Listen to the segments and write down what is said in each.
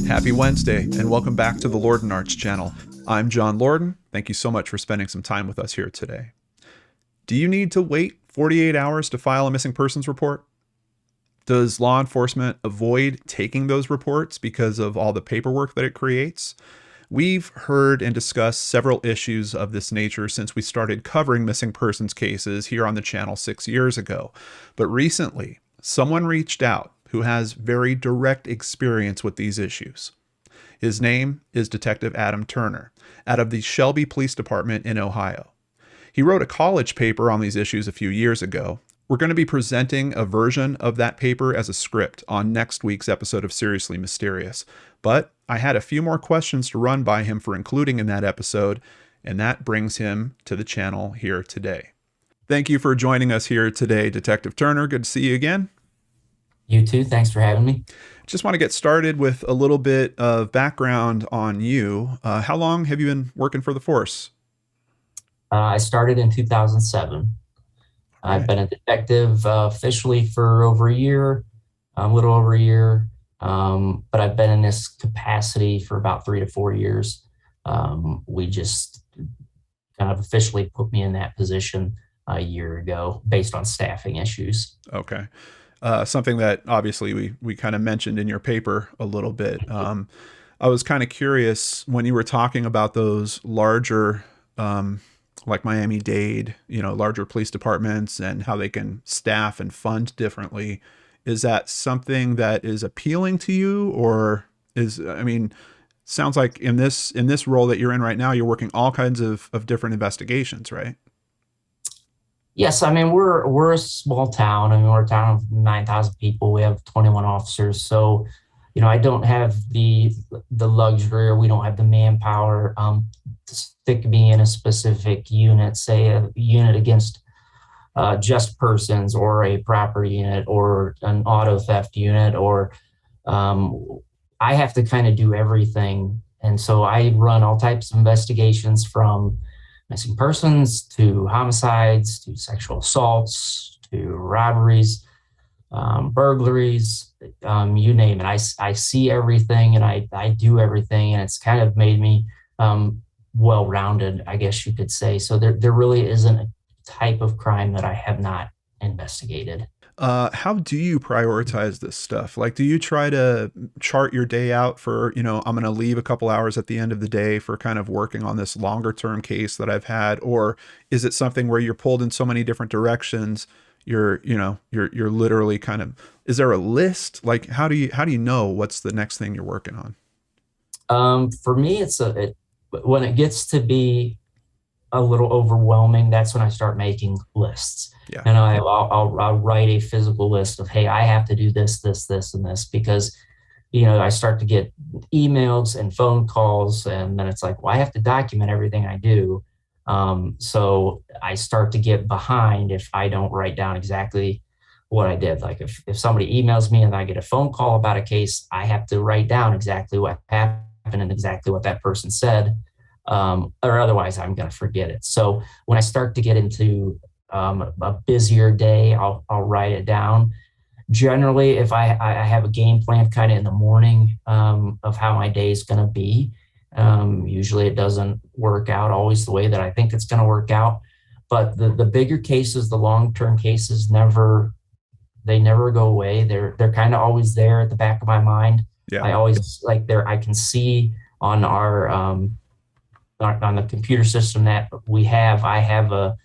Happy Wednesday, and welcome back to the Lorden Arts channel. I'm John Lorden. Thank you so much for spending some time with us here today. Do you need to wait 48 hours to file a missing persons report? Does law enforcement avoid taking those reports because of all the paperwork that it creates? We've heard and discussed several issues of this nature since we started covering missing persons cases here on the channel 6 years ago. But recently, someone reached out who has very direct experience with these issues. His name is Detective Adam Turner, out of the Shelby Police Department in Ohio. He wrote a college paper on these issues a few years ago. We're going to be presenting a version of that paper as a script on next week's episode of Seriously Mysterious. But I had a few more questions to run by him for including in that episode, and that brings him to the channel here today. Thank you for joining us here today, Detective Turner. Good to see you again. You too. Thanks for having me. Just want to get started with a little bit of background on you. How long have you been working for the force? I started in 2007. I've been a detective officially for over a year, a little over a year, but I've been in this capacity for about 3 to 4 years. We just kind of officially put me in that position a year ago based on staffing issues. Okay. Something that obviously we kind of mentioned in your paper a little bit. I was kind of curious when you were talking about those larger, like Miami-Dade, larger police departments and how they can staff and fund differently. Is that something that is appealing to you, or sounds like in this role that you're in right now, you're working all kinds of different investigations, right? Yes, we're a small town. We're a town of 9,000 people. We have 21 officers. So, I don't have the luxury, or we don't have the manpower to stick me in a specific unit, say a unit against just persons, or a property unit, or an auto theft unit, or I have to kind of do everything. And so I run all types of investigations, from missing persons to homicides to sexual assaults to robberies, burglaries, you name it. I see everything, and I do everything, and it's kind of made me well-rounded, I guess you could say. So there really isn't a type of crime that I have not investigated. How do you prioritize this stuff? Like, do you try to chart your day out for, I'm going to leave a couple hours at the end of the day for kind of working on this longer term case that I've had? Or is it something where you're pulled in so many different directions? You're literally kind of, is there a list? Like, how do you know what's the next thing you're working on? For me, when it gets to be a little overwhelming, that's when I start making lists. Yeah. And I'll write a physical list of, hey, I have to do this, this, this, and this, because, I start to get emails and phone calls, and then it's like, well, I have to document everything I do. So I start to get behind if I don't write down exactly what I did. Like if somebody emails me and I get a phone call about a case, I have to write down exactly what happened and exactly what that person said. Or otherwise I'm going to forget it. So when I start to get into a busier day, I'll write it down. Generally, if I have a game plan kind of in the morning of how my day is going to be, usually it doesn't work out always the way that I think it's going to work out. But the bigger cases, the long-term cases, never go away. They're kind of always there at the back of my mind. Yeah. I always I can see on on the computer system that I have a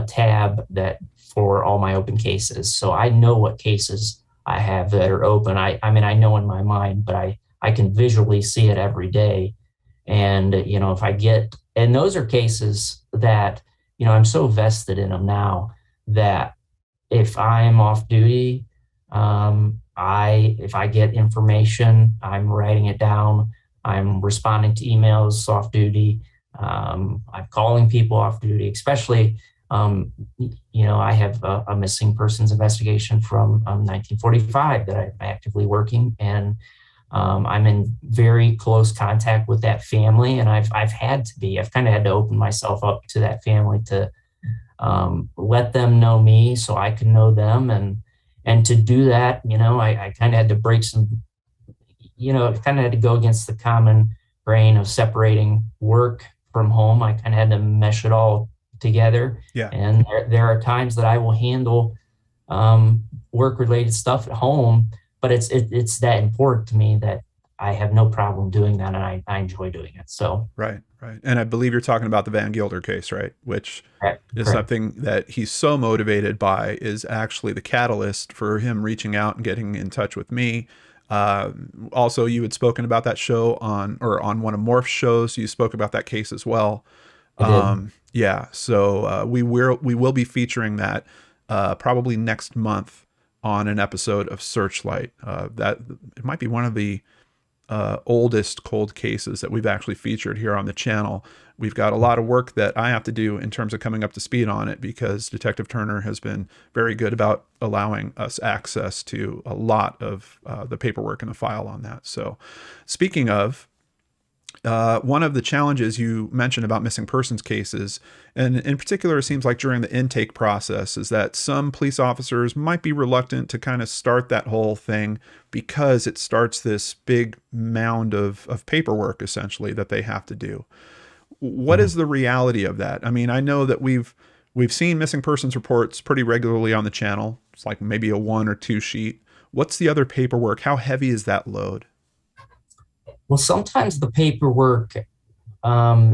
tab that for all my open cases. So I know what cases I have that are open. I know in my mind, but I can visually see it every day. And, if I get, and those are cases that, I'm so vested in them now that if I'm off duty, if I get information, I'm writing it down. I'm responding to emails off duty. I'm calling people off duty, especially, I have a missing persons investigation from 1945 that I'm actively working, and I'm in very close contact with that family, and I've kind of had to open myself up to that family to let them know me so I can know them, and And to do that, I kind of had to break some, kind of had to go against the common grain of separating work from home. I kind of had to mesh it all together. Yeah. And there are times that I will handle work related stuff at home, but it's that important to me that I have no problem doing that, and I enjoy doing it. So, Right, right. And I believe you're talking about the Van Gilder case, right? Which correct, is correct. something that he's so motivated by, is actually the catalyst for him reaching out and getting in touch with me. Uh, Also, you had spoken about that show on one of Morph's shows. You spoke about that case as well. I did. Yeah, so we will be featuring that probably next month on an episode of Searchlight. That it might be one of the oldest cold cases that we've actually featured here on the channel. We've got a lot of work that I have to do in terms of coming up to speed on it, because Detective Turner has been very good about allowing us access to a lot of the paperwork in the file on that. So, speaking of, one of the challenges you mentioned about missing persons cases, and in particular, it seems like during the intake process, is that some police officers might be reluctant to kind of start that whole thing, because it starts this big mound of paperwork essentially that they have to do. What Mhm. is the reality of that? I mean, I know that we've seen missing persons reports pretty regularly on the channel. It's like maybe a 1 or 2 sheet. What's the other paperwork? How heavy is that load? Well, sometimes the paperwork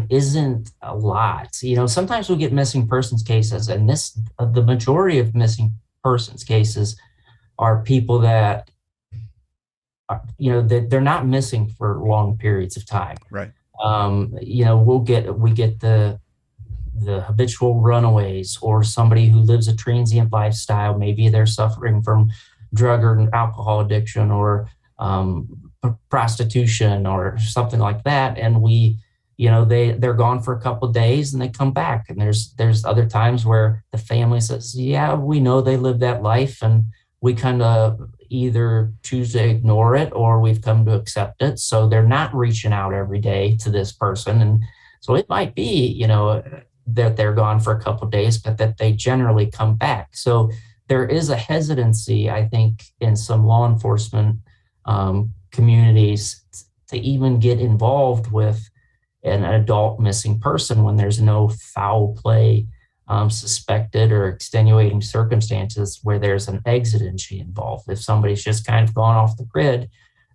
isn't a lot. Sometimes we get missing persons cases, and the majority of missing persons cases are people that that they're not missing for long periods of time. Right. We get the habitual runaways, or somebody who lives a transient lifestyle. Maybe they're suffering from drug or alcohol addiction, or prostitution, or something like that. And they're gone for a couple of days and they come back. And there's other times where the family says, yeah, we know they live that life, and we kind of either choose to ignore it or we've come to accept it. So they're not reaching out every day to this person. And so it might be, that they're gone for a couple of days, but that they generally come back. So there is a hesitancy, I think, in some law enforcement communities to even get involved with an adult missing person when there's no foul play suspected, or extenuating circumstances where there's an exigency involved. If somebody's just kind of gone off the grid,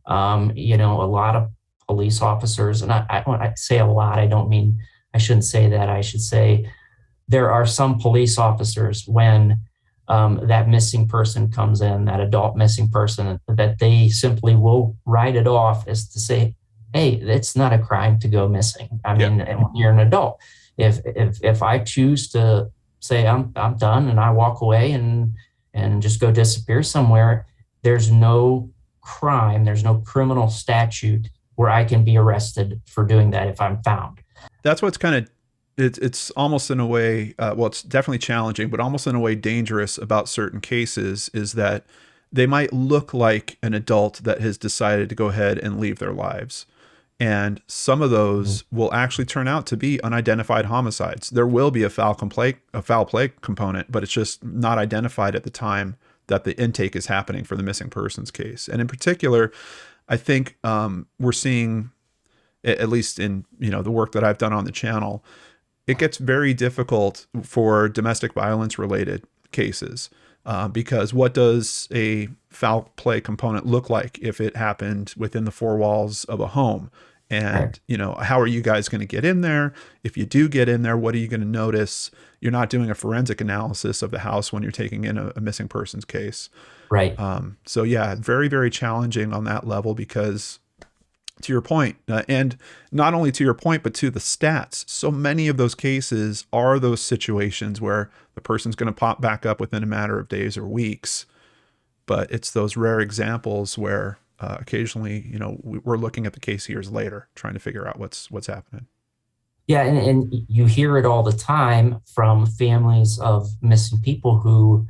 a lot of police officers, and when I say a lot, I shouldn't say that. I should say there are some police officers, when that missing person comes in, that adult missing person, that they simply will write it off as to say, hey, it's not a crime to go missing. I Yeah. mean, and when you're an adult, if I choose to say I'm done and I walk away and just go disappear somewhere, there's no crime, there's no criminal statute where I can be arrested for doing that if I'm found. That's what's kind of, it's almost in a way, well, it's definitely challenging, but almost in a way dangerous about certain cases, is that they might look like an adult that has decided to go ahead and leave their lives. And some of those will actually turn out to be unidentified homicides. There will be a foul play component, but it's just not identified at the time that the intake is happening for the missing persons case. And in particular, I think we're seeing, at least in the work that I've done on the channel, it gets very difficult for domestic violence related cases, because what does a foul play component look like if it happened within the four walls of a home? Right. And how are you guys going to get in there? If you do get in there, what are you going to notice? You're not doing a forensic analysis of the house when you're taking in a missing persons case. Right. So yeah, very, very challenging on that level, because to your point, and not only to your point, but to the stats, so many of those cases are those situations where the person's going to pop back up within a matter of days or weeks. But it's those rare examples where occasionally, we're looking at the case years later, trying to figure out what's happening. Yeah, and you hear it all the time from families of missing people who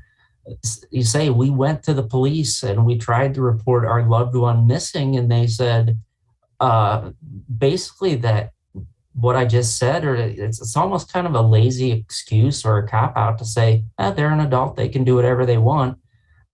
you say, we went to the police and we tried to report our loved one missing, and they said, uh, basically, that what I just said, or it's almost kind of a lazy excuse or a cop out to say, they're an adult, they can do whatever they want.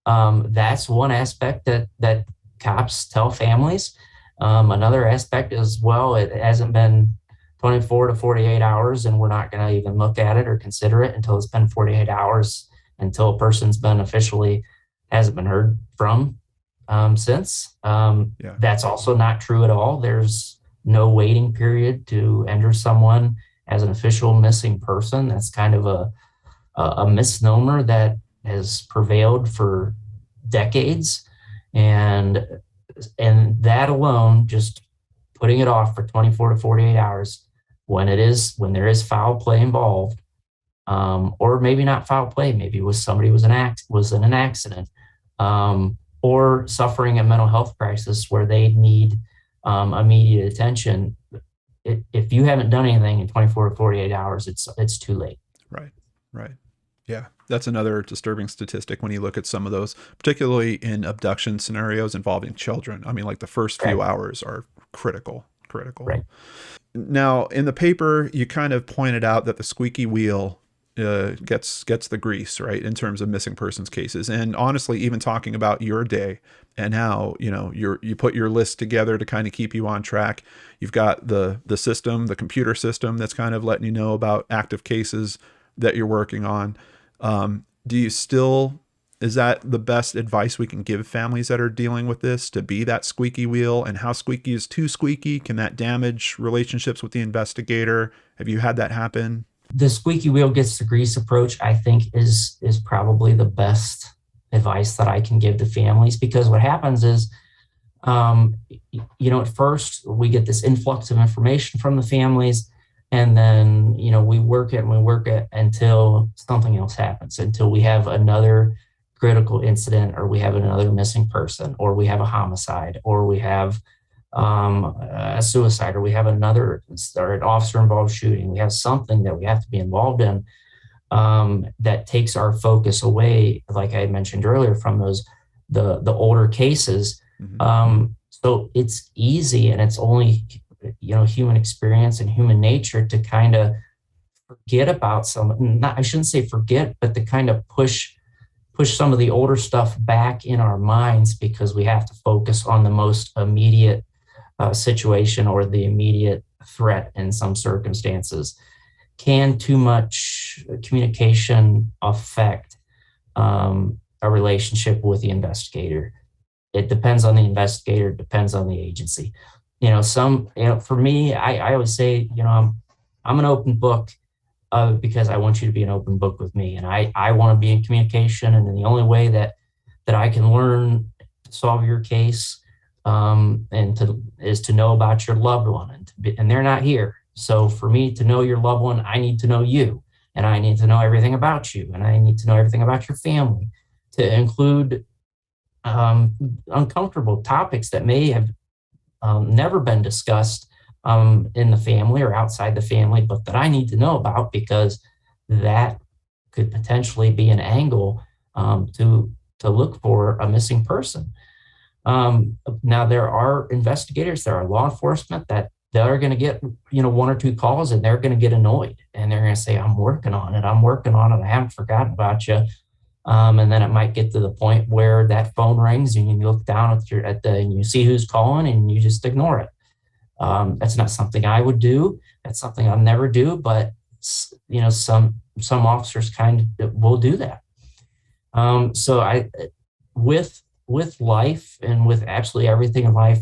That's one aspect that cops tell families. Another aspect is, well, it hasn't been 24 to 48 hours, and we're not going to even look at it or consider it until it's been 48 hours, until a person's been officially hasn't been heard from since. Yeah. That's also not true at all. There's no waiting period to enter someone as an official missing person. That's kind of a misnomer that has prevailed for decades, and that alone, just putting it off for 24 to 48 hours, when there is foul play involved, or maybe not foul play, maybe somebody was in an accident, or suffering a mental health crisis where they need immediate attention. If you haven't done anything in 24 to 48 hours, it's too late. Right. Right. Yeah, that's another disturbing statistic when you look at some of those, particularly in abduction scenarios involving children. I mean, like the first few Right. hours are critical, critical. Right. Now, in the paper, you kind of pointed out that the squeaky wheel gets the grease, right, in terms of missing persons cases. And honestly, even talking about your day and how you put your list together to kind of keep you on track. You've got the system, the computer system that's kind of letting you know about active cases that you're working on. Do you still Is that the best advice we can give families that are dealing with this, to be that squeaky wheel? And how squeaky is too squeaky? Can that damage relationships with the investigator? Have you had that happen? The squeaky wheel gets the grease approach, I think, is probably the best advice that I can give to families, because what happens is, at first we get this influx of information from the families, and then, we work it and we work it until something else happens, until we have another critical incident, or we have another missing person, or we have a homicide, or we have a suicide, or we have or an officer involved shooting. We have something that we have to be involved in, that takes our focus away, like I mentioned earlier, from the older cases. Mm-hmm. So it's easy, and it's only human experience and human nature to kind of forget about I shouldn't say forget, but to kind of push some of the older stuff back in our minds, because we have to focus on the most immediate situation, or the immediate threat in some circumstances. Can too much communication affect a relationship with the investigator? It depends on the investigator, it depends on the agency. For me, I always say, I'm an open book, because I want you to be an open book with me. And I want to be in communication. And then the only way that I can learn to solve your case, is to know about your loved one, and they're not here. So for me to know your loved one, I need to know you, and I need to know everything about you, and I need to know everything about your family, to include uncomfortable topics that may have never been discussed in the family or outside the family, but that I need to know about, because that could potentially be an angle to look for a missing person. Now, there are investigators, there are law enforcement that are going to get, one or two calls, and they're going to get annoyed, and they're going to say, I'm working on it. I haven't forgotten about you. And then it might get to the point where that phone rings, and you look down and you see who's calling, and you just ignore it. That's not something I would do. That's something I'll never do. But some officers kind of will do that. So with life, and with absolutely everything in life,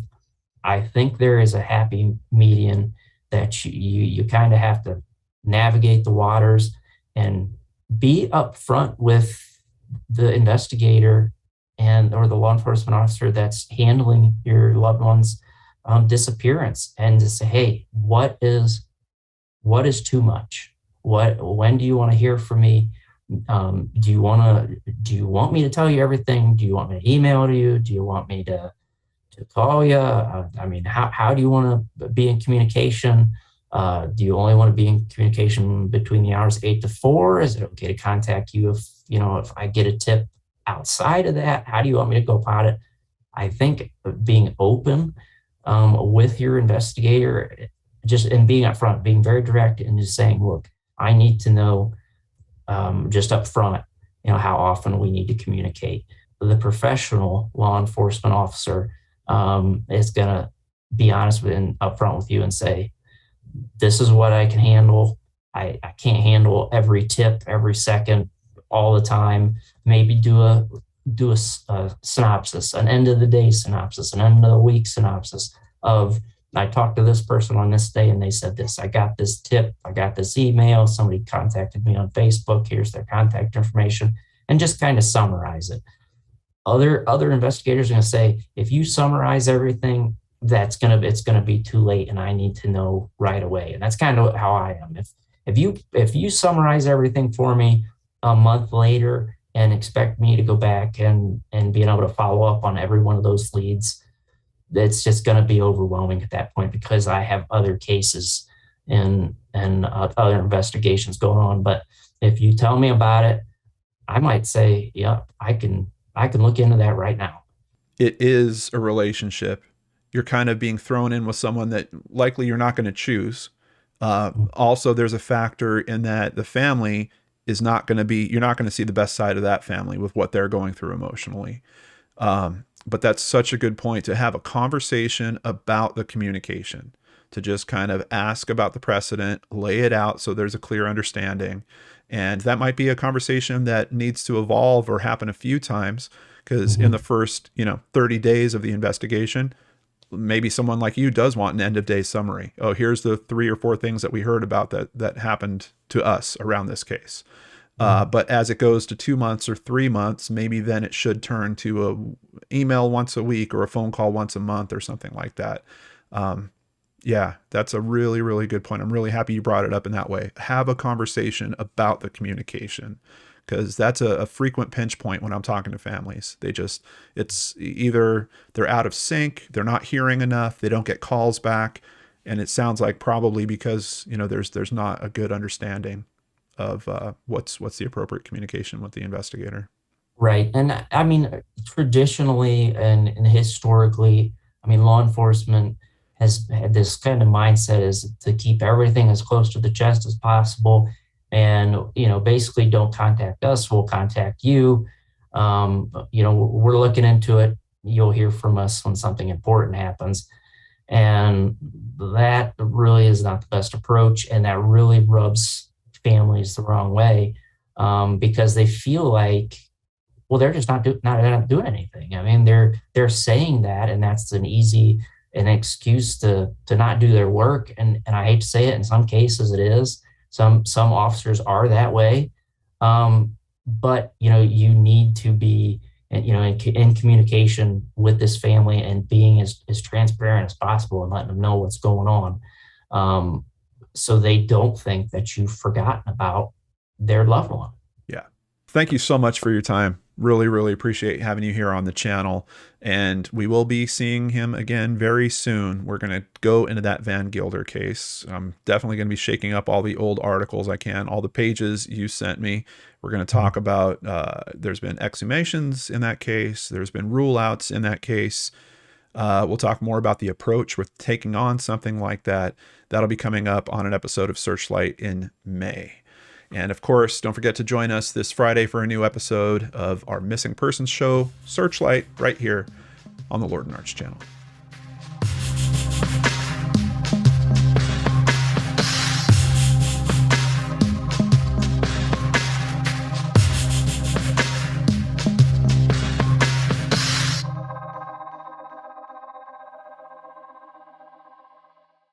I think there is a happy median that you kind of have to navigate the waters and be upfront with the investigator or the law enforcement officer that's handling your loved one's disappearance, and to say, hey, what is too much? When do you want to hear from me? Do you want me to tell you everything? Do you want me to email you? Do you want me to call you? How do you want to be in communication? Do you only want to be in communication between the hours 8 to 4? Is it okay to contact you if I get a tip outside of that? How do you want me to go about it? I think being open with your investigator, and being upfront, being very direct, and just saying, look, I need to know, just up front, how often we need to communicate. the professional law enforcement officer is going to be honest with and upfront with you and say, this is what I can handle. I can't handle every tip, every second, all the time. Maybe do a synopsis, an end of the day synopsis, an end of the week synopsis of, I talked to this person on this day and they said this. I got this tip. I got this email. Somebody contacted me on Facebook. Here's their contact information, and just kind of summarize it. Other investigators are going to say, if you summarize everything, it's gonna be too late, and I need to know right away. And that's kind of how I am. If you summarize everything for me a month later and expect me to go back and being able to follow up on every one of those leads, it's just going to be overwhelming at that point, because I have other cases and other investigations going on. But if you tell me about it, I might say, yeah, I can look into that right now. It is a relationship. You're kind of being thrown in with someone that likely you're not going to choose. Also, there's a factor in that the family is not going to be, you're not going to see the best side of that family with what they're going through emotionally. But that's such a good point, to have a conversation about the communication, to just kind of ask about the precedent, lay it out so there's a clear understanding. And that might be a conversation that needs to evolve or happen a few times, because in the first, 30 days of the investigation, maybe someone like you does want an end of day summary. Oh, here's the 3 or 4 things that we heard about that happened to us around this case. But as it goes to 2 months or 3 months, maybe then it should turn to a email once a week or a phone call once a month or something like that. Yeah, that's a really, really good point. I'm really happy you brought it up in that way. Have a conversation about the communication, because that's a frequent pinch point when I'm talking to families. It's either they're out of sync, they're not hearing enough, they don't get calls back. And it sounds like probably because, there's not a good understanding of what's the appropriate communication with the investigator. Right. And I mean, traditionally and historically, I mean, law enforcement has had this kind of mindset, is to keep everything as close to the chest as possible. And, basically don't contact us, we'll contact you. We're looking into it. You'll hear from us when something important happens. And that really is not the best approach. And that really rubs families the wrong way, because they feel like, well, they're just not doing anything. I mean, they're saying that, and that's an excuse to not do their work. And I hate to say it, in some cases it is. Some officers are that way, but you need to be in communication with this family and being as transparent as possible and letting them know what's going on, so they don't think that you've forgotten about their loved one. Yeah. Thank you so much for your time. Really, really appreciate having you here on the channel. And we will be seeing him again very soon. We're going to go into that Van Gilder case. I'm definitely going to be shaking up all the old articles I can, all the pages you sent me. We're going to talk about, there's been exhumations in that case. There's been rule outs in that case. We'll talk more about the approach with taking on something like that. That'll be coming up on an episode of Searchlight in May. And of course, don't forget to join us this Friday for a new episode of our Missing Persons show, Searchlight, right here on the Lord and Arch channel.